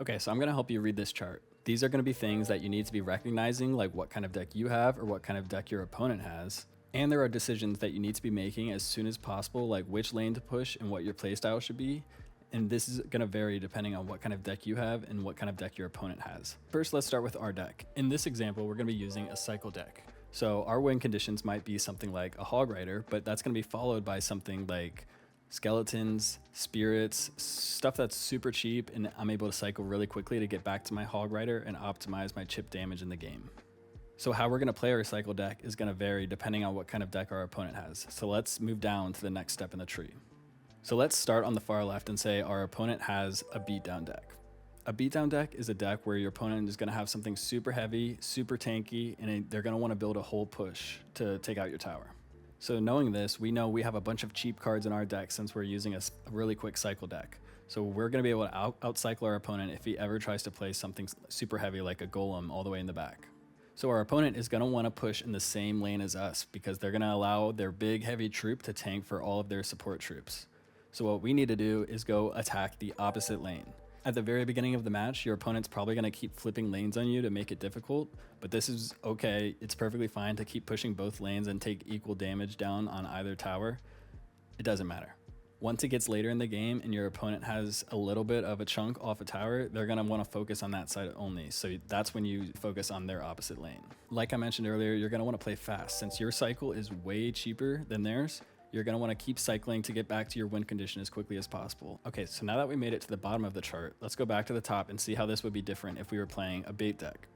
Okay, so I'm gonna help you read this chart. These are gonna be things that you need to be recognizing, like what kind of deck you have or what kind of deck your opponent has. And there are decisions that you need to be making as soon as possible, like which lane to push and what your playstyle should be. And this is gonna vary depending on what kind of deck you have and what kind of deck your opponent has. First, let's start with our deck. In this example, we're gonna be using a cycle deck. So our win conditions might be something like a Hog Rider, but that's gonna be followed by something like skeletons, spirits, stuff that's super cheap, and I'm able to cycle really quickly to get back to my Hog Rider and optimize my chip damage in the game. So how we're gonna play our cycle deck is gonna vary depending on what kind of deck our opponent has. So let's move down to the next step in the tree. So let's start on the far left and say our opponent has a beatdown deck. A beatdown deck is a deck where your opponent is gonna have something super heavy, super tanky, and they're gonna wanna build a whole push to take out your tower. So knowing this, we know we have a bunch of cheap cards in our deck since we're using a really quick cycle deck. So we're going to be able to outcycle our opponent if he ever tries to play something super heavy like a golem all the way in the back. So our opponent is going to want to push in the same lane as us because they're going to allow their big heavy troop to tank for all of their support troops. So what we need to do is go attack the opposite lane. At the very beginning of the match, your opponent's probably going to keep flipping lanes on you to make it difficult, but this is okay. It's perfectly fine to keep pushing both lanes and take equal damage down on either tower. It doesn't matter. Once it gets later in the game and your opponent has a little bit of a chunk off a tower, they're going to want to focus on that side only. So that's when you focus on their opposite lane. Like I mentioned earlier, you're going to want to play fast. Since your cycle is way cheaper than theirs, you're going to want to keep cycling to get back to your win condition as quickly as possible. Okay, so now that we made it to the bottom of the chart, let's go back to the top and see how this would be different if we were playing a bait deck.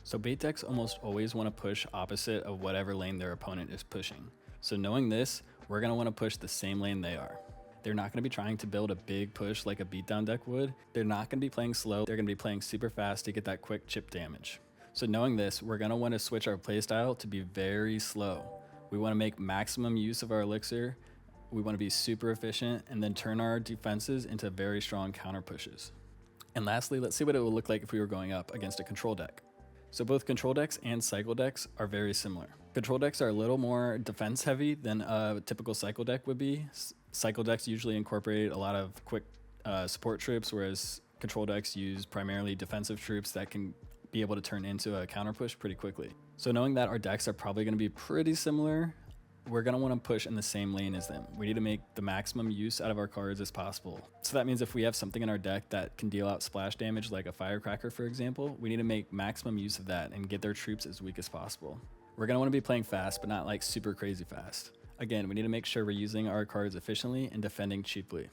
So bait decks almost always want to push opposite of whatever lane their opponent is pushing. So knowing this, we're going to want to push the same lane they are. They're not going to be trying to build a big push like a beatdown deck would. They're not going to be playing slow. They're going to be playing super fast to get that quick chip damage. So knowing this, we're going to want to switch our playstyle to be very slow. We want to make maximum use of our elixir. We want to be super efficient and then turn our defenses into very strong counter pushes. And lastly, let's see what it would look like if we were going up against a control deck. So both control decks and cycle decks are very similar. Control decks are a little more defense heavy than a typical cycle deck would be. Cycle decks usually incorporate a lot of quick support troops, whereas control decks use primarily defensive troops that can be able to turn into a counter push pretty quickly. So knowing that our decks are probably going to be pretty similar, we're going to want to push in the same lane as them. We need to make the maximum use out of our cards as possible. So that means if we have something in our deck that can deal out splash damage like a firecracker, for example, we need to make maximum use of that and get their troops as weak as possible. We're going to want to be playing fast, but not like super crazy fast. Again, we need to make sure we're using our cards efficiently and defending cheaply.